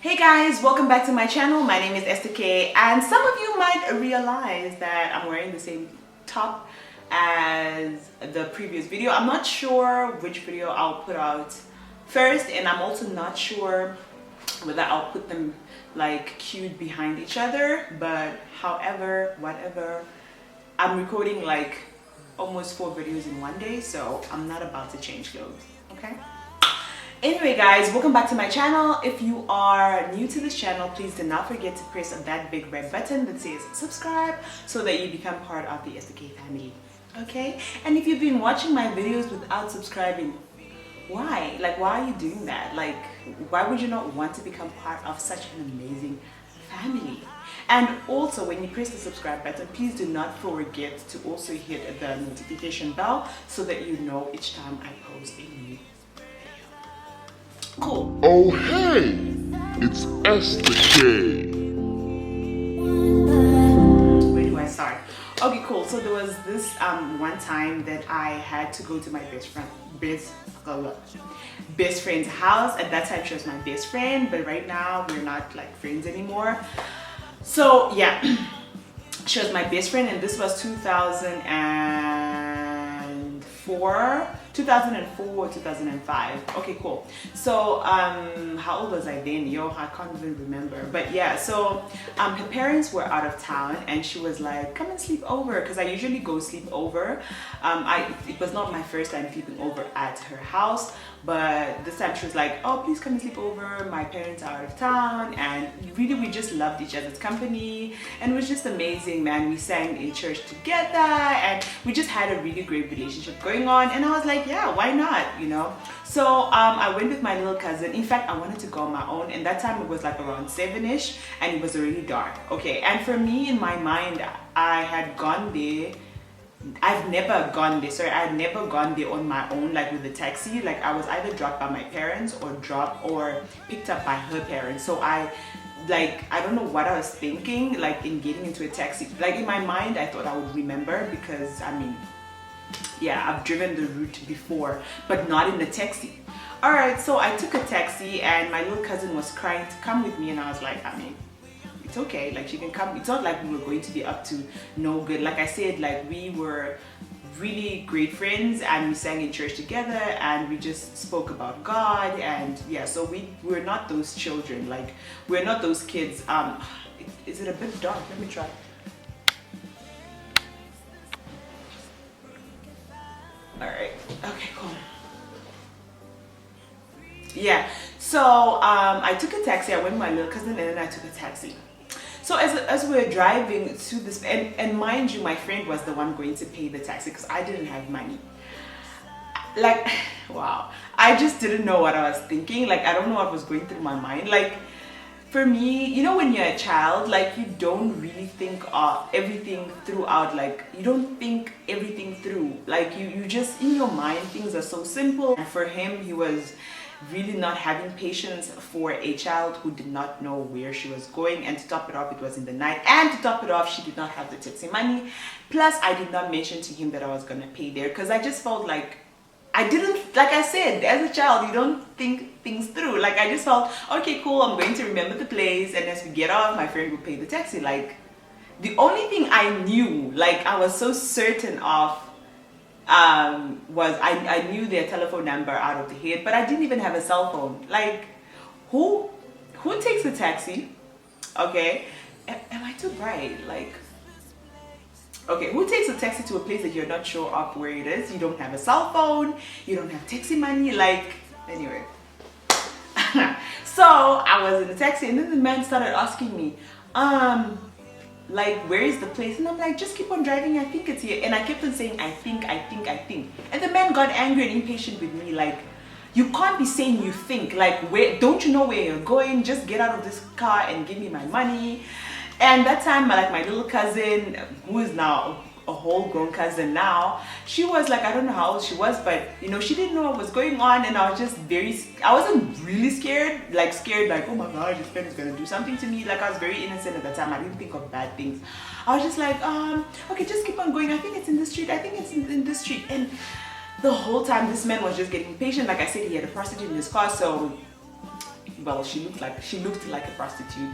Hey guys, welcome back to my channel. My name is estherk, and some of you might realize that I'm wearing the same top as the previous video. I'm not sure which video I'll put out first, and I'm also not sure whether I'll put them like queued behind each other, but however, whatever, I'm recording like almost 4 videos in one day, so I'm not about to change clothes, okay? Anyway guys, welcome back to my channel. If you are new to this channel, please do not forget to press on that big red button that says subscribe so that you become part of the estherk family, okay? And if you've been watching my videos without subscribing, why? Like, why are you doing that? Like, why would you not want to become part of such an amazing family? And also, when you press the subscribe button, please do not forget to also hit the notification bell so that you know each time I post a new video. Cool. Oh hey, it's estherk. Where do I start? Okay, cool. So there was this one time that I had to go to my best friend's house. At that time she was my best friend, but right now we're not like friends anymore. So yeah, she was my best friend, and this was 2004, 2005. Okay, cool. So how old was I then? Yo, I can't even remember. But yeah, so her parents were out of town, and she was like, come and sleep over, because I usually go sleep over. It was not my first time sleeping over at her house, but this time she was like, oh, please come and sleep over, my parents are out of town. And really, we just loved each other's company, and it was just amazing, man. We sang in church together, and we just had a really great relationship going on, and I was like, yeah, why not, you know? So I went with my little cousin. In fact, I wanted to go on my own, and that time it was like around 7ish, and it was already dark. Okay, and for me, in my mind, I had gone there. I've never gone there, sorry, I had never gone there on my own, like with a taxi. Like, I was either dropped by my parents or picked up by her parents. So I don't know what I was thinking, like in getting into a taxi. Like in my mind, I thought I would remember, because I mean, yeah, I've driven the route before, but not in the taxi. All right, so I took a taxi, and my little cousin was crying to come with me, and I was like, I mean, it's okay, like she can come. It's not like we were going to be up to no good. Like I said, like we were really great friends, and we sang in church together, and we just spoke about God. And yeah, so we're not those children, like we're not those kids. Is it a bit dark? Let me try. All right, okay, cool. Yeah, so I took a taxi. I went with my little cousin, and then I took a taxi. So as we were driving to this, and mind you, my friend was the one going to pay the taxi, because I didn't have money. Like, wow, I just didn't know what I was thinking. Like, I don't know what was going through my mind. Like, for me, you know, when you're a child, like, you don't really think everything throughout. Like, you don't think everything through. Like, you just, in your mind, things are so simple. And for him, he was really not having patience for a child who did not know where she was going. And to top it off, it was in the night, and to top it off, she did not have the taxi money. Plus, I did not mention to him that I was gonna pay there, because I just felt like I didn't, like I said, as a child, you don't think things through. Like, I just felt, okay, cool, I'm going to remember the place, and as we get off, my friend will pay the taxi. Like, the only thing I knew, like I was so certain of, was I knew their telephone number out of the head, but I didn't even have a cell phone. Like, who takes a taxi? Okay, am I too bright? Like, okay, who takes a taxi to a place that you're not sure of where it is? You don't have a cell phone, you don't have taxi money. Like, anyway. So I was in the taxi, and then the man started asking me, like, where is the place? And I'm like, just keep on driving, I think it's here. And I kept on saying, I think. And the man got angry and impatient with me. Like, you can't be saying you think. Like, where, don't you know where you're going? Just get out of this car and give me my money. And that time, like, my little cousin, who is now a whole grown cousin now, she was like, I don't know how old she was, but you know, she didn't know what was going on. And I was just I wasn't really scared, like oh my god, this friend is gonna do something to me. Like, I was very innocent at the time. I didn't think of bad things. I was just like, okay, just keep on going, I think it's in this street, I think it's in this street. And the whole time, this man was just getting impatient. Like I said, he had a prostitute in his car, so well, she looked like a prostitute.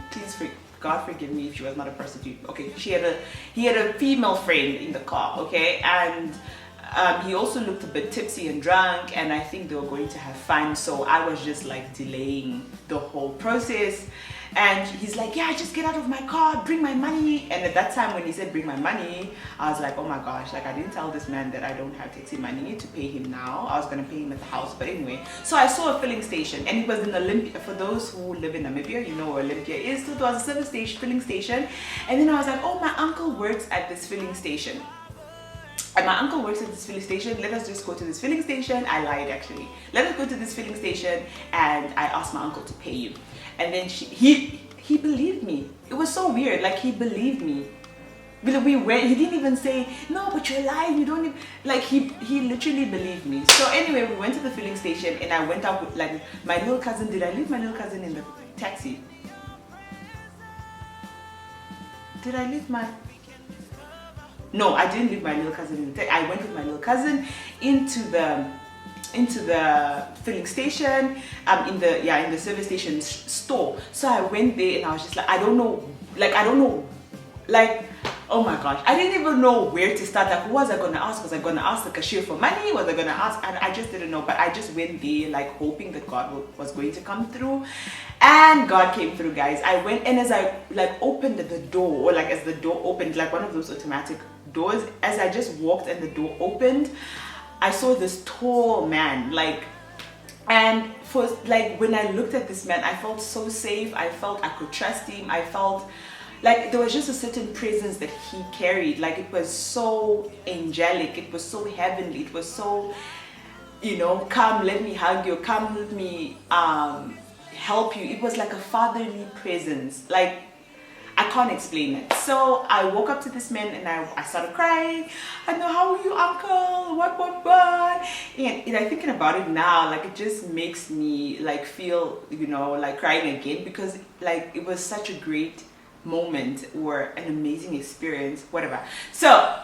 God forgive me if she was not a prostitute. Okay, he had a female friend in the car. Okay, and he also looked a bit tipsy and drunk, and I think they were going to have fun. So I was just like delaying the whole process. And he's like, yeah, just get out of my car, bring my money. And at that time when he said bring my money, I was like, oh my gosh, like I didn't tell this man that I don't have taxi money to pay him now. I was gonna pay him at the house, but anyway. So I saw a filling station, and it was in Olympia. For those who live in Namibia, you know where Olympia is. So it was a service station, filling station. And then I was like, oh, my uncle works at this filling station. And my uncle works at this filling station. Let us just go to this filling station. I lied actually. Let us go to this filling station, and I asked my uncle to pay you. And then he believed me. It was so weird. Like, he believed me. We went. He didn't even say no, but you're lying. You don't even, like, he literally believed me. So anyway, we went to the filling station, and I went out with like my little cousin. Did I leave my little cousin in the taxi? Did I leave my? No, I didn't leave my little cousin in the taxi. I went with my little cousin into the filling station, in the service station store. So I went there, and I was just like, I don't know, oh my gosh, I didn't even know where to start. Like, who was I gonna ask? Was I gonna ask the cashier for money? Was I gonna ask? I just didn't know. But I just went there like hoping that God was going to come through, and God came through, guys. I went, and as I like opened the door, or like as the door opened, like one of those automatic doors, as I just walked and the door opened, I saw this tall man, and for like when I looked at this man, I felt so safe. I felt I could trust him. I felt like there was just a certain presence that he carried. Like, it was so angelic, it was so heavenly, it was so, come let me hug you, come let me help you. It was like a fatherly presence. Like, I can't explain it. So I woke up to this man, and I started crying. I know, how are you, uncle? What? And I thinking about it now, like, it just makes me like feel, like crying again, because like it was such a great moment or an amazing experience, whatever. So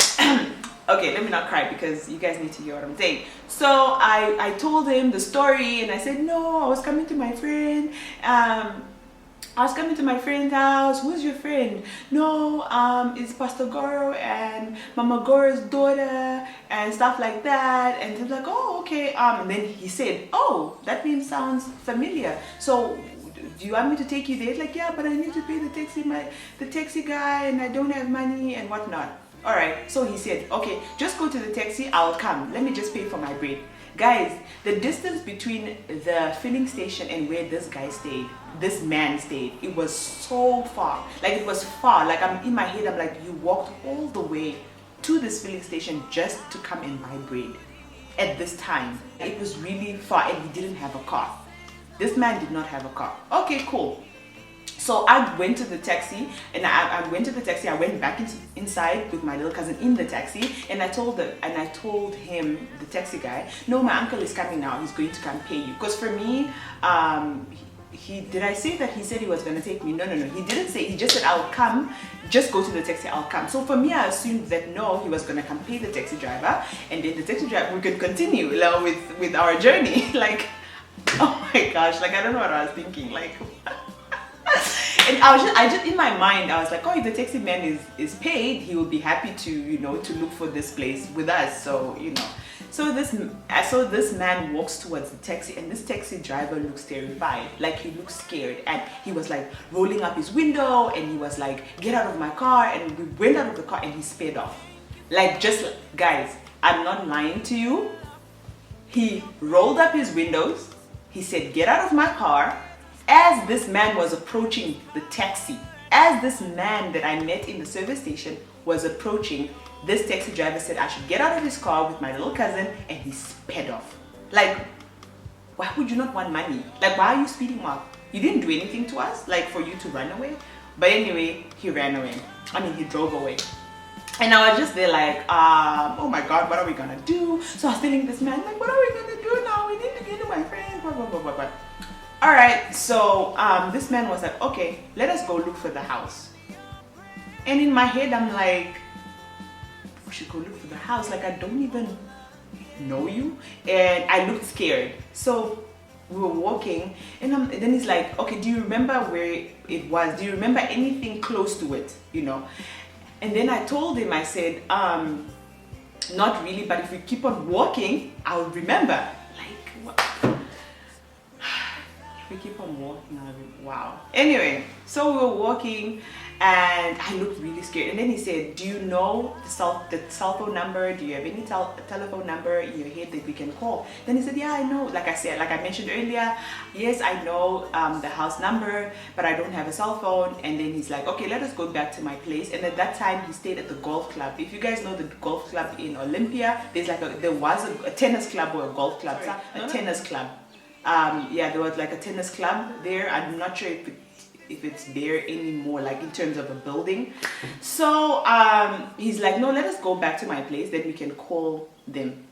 okay, let me not cry, because you guys need to hear what I'm saying. So I told him the story, and I said, no, I was coming to my friend. I was coming to my friend's house. Who's your friend? No, it's Pastor Goro and Mama Goro's daughter and stuff like that. And he was like, oh, okay. And then he said, oh, that name sounds familiar. So do you want me to take you there? It's like, yeah, but I need to pay the taxi guy, and I don't have money and whatnot. All right. So he said, okay, just go to the taxi. I'll come. Let me just pay for my bread. Guys, the distance between the filling station and where this man stayed, it was so far. Like, it was far. Like, I'm in my head, I'm like, you walked all the way to this filling station just to come and buy bread at this time. It was really far, and he didn't have a car. This man did not have a car. Okay, cool. So I went to the taxi, and I went back inside with my little cousin in the taxi, and I told him, the taxi guy, no, my uncle is coming now. He's going to come pay you. Because for me, did I say that he said he was going to take me? No. He didn't say. He just said, I'll come. Just go to the taxi. I'll come. So for me, I assumed that no, he was going to come pay the taxi driver, and then the taxi driver, we could continue with our journey. Like, oh my gosh, like, I don't know what I was thinking. Like, and I just in my mind, I was like, oh, if the taxi man is paid, he will be happy to, to look for this place with us. So, so this man walks towards the taxi, and this taxi driver looks terrified. Like, he looks scared, and he was like rolling up his window, and he was like, get out of my car. And we went out of the car, and he sped off. Like, just, guys, I'm not lying to you. He rolled up his windows. He said, get out of my car. As this man was approaching the taxi, as this man that I met in the service station was approaching, this taxi driver said I should get out of his car with my little cousin, and he sped off. Like, why would you not want money? Like, why are you speeding off? You didn't do anything to us, like, for you to run away. But anyway, he ran away. He drove away. And I was just there like, oh my God, what are we gonna do? So I was telling this man, like, what are we gonna do now? We need to get to my friend, blah, blah, blah, blah, blah. All right, so this man was like, okay, let us go look for the house. And in my head, I'm like, we should go look for the house. Like, I don't even know you. And I looked scared. So we were walking, and then he's like, okay, do you remember where it was? Do you remember anything close to it? You know? And then I told him, I said, not really, but if we keep on walking, I'll remember. Like, what? If we keep on walking, wow. Anyway, so we were walking, and I looked really scared. And then he said, do you know the cell phone number? Do you have any telephone number in your head that we can call? Then he said, yeah, I know. Like I said, like I mentioned earlier, yes, I know the house number, but I don't have a cell phone. And then he's like, okay, let us go back to my place. And at that time, he stayed at the golf club. If you guys know the golf club in Olympia, there was a tennis club or a golf club. Tennis club. Yeah, there was like a tennis club there. I'm not sure if it's there anymore, like in terms of a building. So he's like, no, let us go back to my place, then we can call them.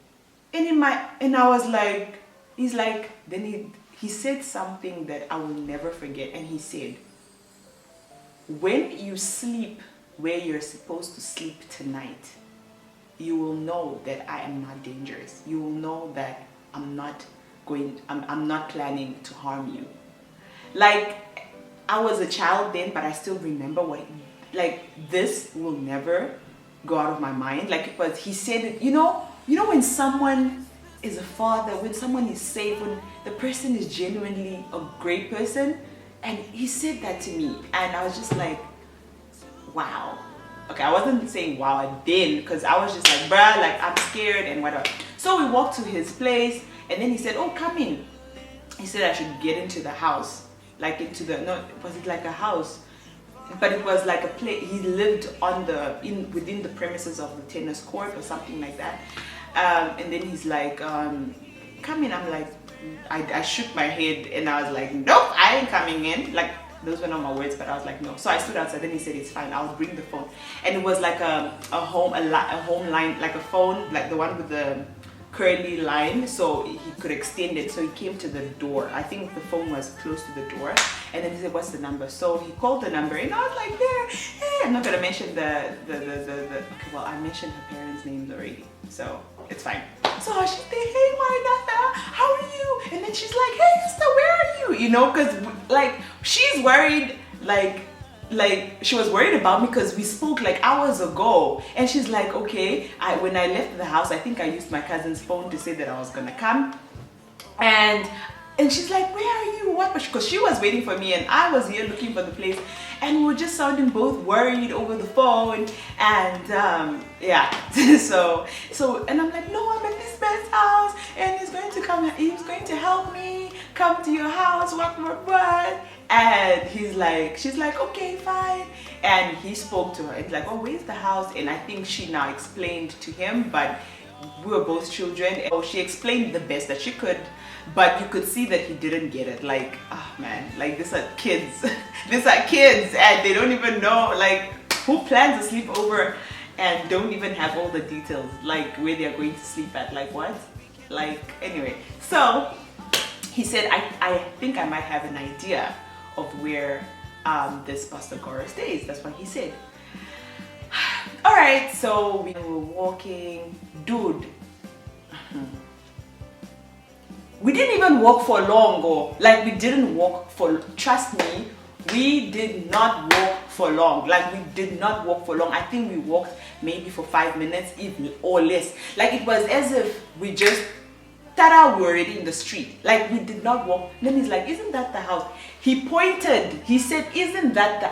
And I was like, he's like, then he said something that I will never forget. And he said, when you sleep where you're supposed to sleep tonight, you will know that I am not dangerous. You will know that I'm not planning to harm you. Like, I was a child then, but I still remember this will never go out of my mind. Like, it was, he said it, you know when someone is a father, when someone is safe, when the person is genuinely a great person, and he said that to me, and I was just like, wow. Okay, I wasn't saying wow then, because I was just like, bruh, like, I'm scared and whatever. So we walked to his place, and then he said, oh, come in. He said I should get into the house. Like was it like a house? But it was like a place. He lived within the premises of the tennis court or something like that. And then he's like, come in. I'm like, I shook my head and I was like, nope, I ain't coming in. Like, those were not my words, but I was like, no. So I stood outside. Then he said, it's fine, I'll bring the phone. And it was like a home line, like a phone, like the one with the curly line, so he could extend it. So he came to the door. I think the phone was close to the door, and then he said, what's the number? So he called the number, and I was like, there. I'm not gonna mention the okay, well, I mentioned her parents' names already, so it's fine. So she said, hey Maranatha, how are you? And then she's like, hey Esther, where are you? You know, because like she's worried, like she was worried about me because we spoke like hours ago, and she's like, okay, when I left the house, I think I used my cousin's phone to say that I was gonna come, and she's like, where are you? What? Because she was waiting for me and I was here looking for the place, and we were just sounding both worried over the phone, and yeah. so and I'm like, no, I'm at this man's house and he's going to help me come to your house, what. And she's like, okay, fine. And he spoke to her. It's like, oh, where's the house? And I think she now explained to him, but we were both children. Oh, she explained the best that she could, but you could see that he didn't get it. Like, oh man, like these are kids. These are kids, and they don't even know, like, who plans a sleepover and don't even have all the details, like where they're going to sleep at, like what? Like, anyway. So he said, I think I might have an idea of where this Pastor Gora stays. That's what he said. All right, so we were walking. Dude, we didn't even walk for long, or like we didn't walk for, trust me, we did not walk for long. Like, we did not walk for long. I think we walked maybe for 5 minutes, even or less. Like, it was as if we just tada, we were already in the street. Like, we did not walk. Then he's like, isn't that the house? He pointed. He said, isn't that the...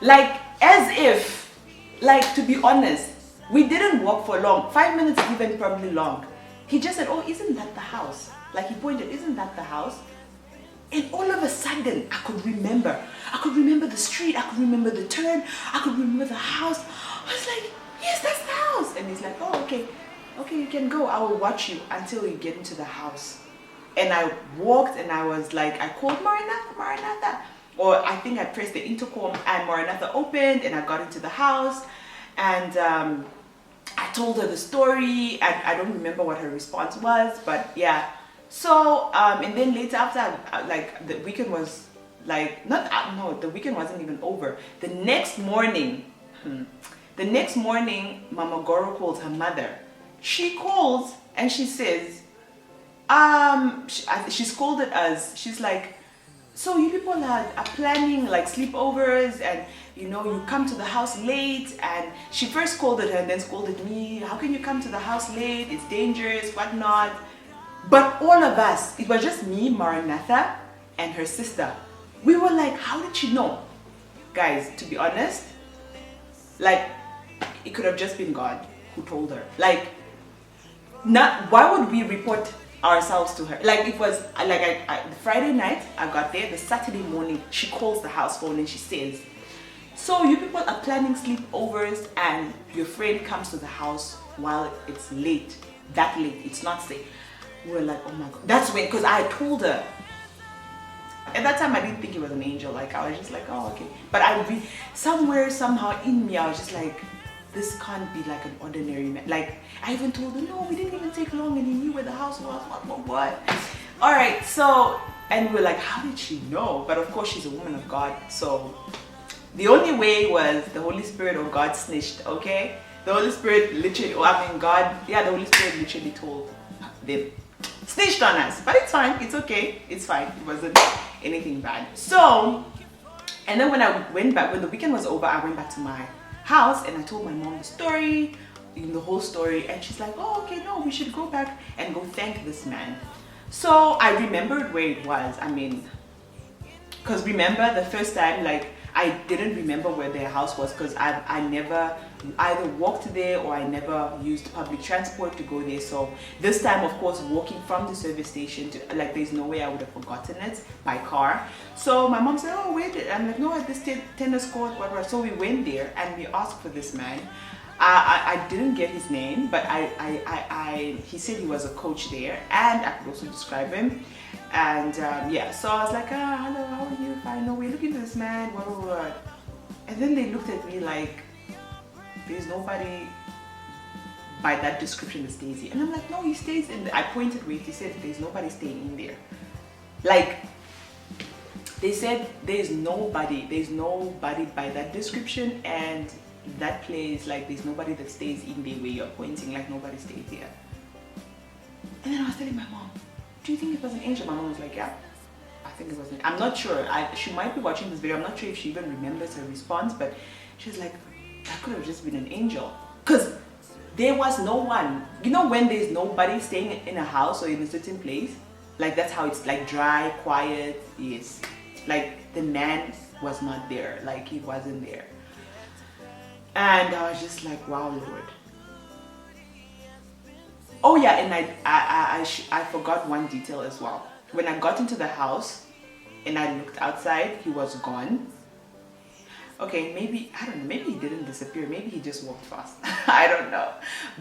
Like, as if, like, to be honest, we didn't walk for long. 5 minutes is even probably long. He just said, oh, isn't that the house? Like, he pointed, isn't that the house? And all of a sudden, I could remember. I could remember the street. I could remember the turn. I could remember the house. I was like, yes, that's the house. And he's like, oh, okay, you can go. I will watch you until you get into the house. And I walked, and I was like, I called Maranatha. Or I think I pressed the intercom, and Maranatha opened, and I got into the house. And I told her the story, and I don't remember what her response was, but yeah. So, and then later after, like, the weekend was like, no, the weekend wasn't even over. The next morning, Mama Goro called her mother. She calls and she says, she scolded us. She's like, so you people are planning like sleepovers and you come to the house late. And she first scolded her and then scolded me. How can you come to the house late? It's dangerous, whatnot. But all of us, it was just me, Maranatha, and her sister. We were like, how did she know? Guys, to be honest, like, it could have just been God who told her. Like, why would we report ourselves to her? Like, it was like the Friday night I got there, the Saturday morning she calls the house phone and she says, so you people are planning sleepovers and your friend comes to the house while it's late, that late, it's not safe. We're like, oh my God. That's when, because I told her. At that time I didn't think he was an angel. Like, I was just like, oh, okay. But somewhere, somehow in me, I was just like, this can't be like an ordinary man. Like, I even told her, no, we didn't even take long and he knew where the house was, what. All right, so, and we're like, how did she know? But of course she's a woman of God. So the only way was the Holy Spirit or God snitched, okay? The Holy Spirit literally, the Holy Spirit literally told them, snitched on us. But it's fine, it's okay, it's fine. It wasn't anything bad. So, and then when I went back, when the weekend was over, I went back to my house and I told my mom the story, the whole story, and she's like, oh, okay, no, we should go back and go thank this man. So I remembered where it was. I mean, because remember the first time, like, I didn't remember where their house was because I never either walked there or I never used public transport to go there. So this time, of course, walking from the service station to, like, there's no way I would have forgotten it by car. So my mom said, oh, where did, I'm like, no, at this tennis court, whatever. So we went there and we asked for this man. I didn't get his name, but he said he was a coach there and I could also describe him. And yeah, so I was like, hello, how are you? Fine, no, we're looking for this man, blah, blah, blah. And then they looked at me like, there's nobody by that description that stays here. And I'm like, no, he stays in I pointed where he said there's nobody staying in there. Like, they said there's nobody by that description, and that place, like, there's nobody that stays in there where you're pointing, like nobody stays there. And then I was telling my mom, do you think it was an angel? My mom was like, yeah, I think it was an, I'm not sure. She might be watching this video. I'm not sure if she even remembers her response, but she's like, that could have just been an angel. Because there was no one. You know when there's nobody staying in a house or in a certain place? Like, that's how it's like dry, quiet. Yes. Like, the man was not there. Like, he wasn't there. And I was just like, wow, Lord. Oh yeah, and I forgot one detail as well. When I got into the house and I looked outside, he was gone. Okay, maybe, I don't know, maybe he didn't disappear. Maybe he just walked fast. I don't know.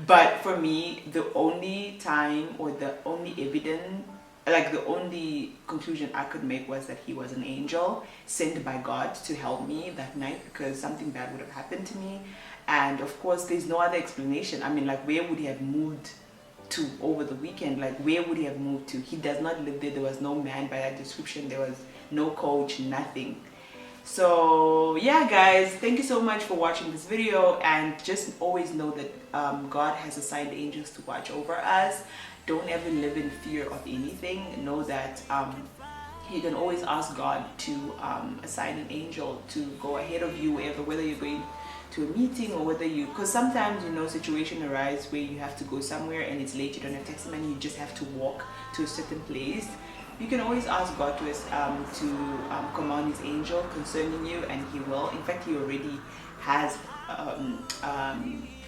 But for me, the only time or the only evidence, like the only conclusion I could make was that he was an angel sent by God to help me that night because something bad would have happened to me. And of course, there's no other explanation. I mean, like, where would he have moved to over the weekend? Like, where would he have moved to? He does not live there. There was no man by that description. There was no coach, nothing. So yeah, guys, thank you so much for watching this video, and just always know that God has assigned angels to watch over us. Don't ever live in fear of anything. Know that you can always ask God to assign an angel to go ahead of you whether you're going to a meeting or whether you, because sometimes, you know, situation arise where you have to go somewhere and it's late, you don't have taxi money, you just have to walk to a certain place. You can always ask God to command his angel concerning you, and he will. In fact, he already has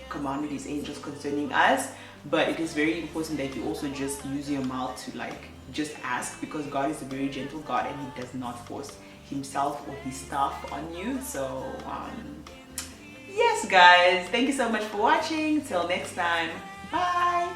commanded his angels concerning us. But it is very important that you also just use your mouth to, like, just ask, because God is a very gentle God and he does not force himself or his staff on you. So yes, guys, thank you so much for watching. Till next time, bye.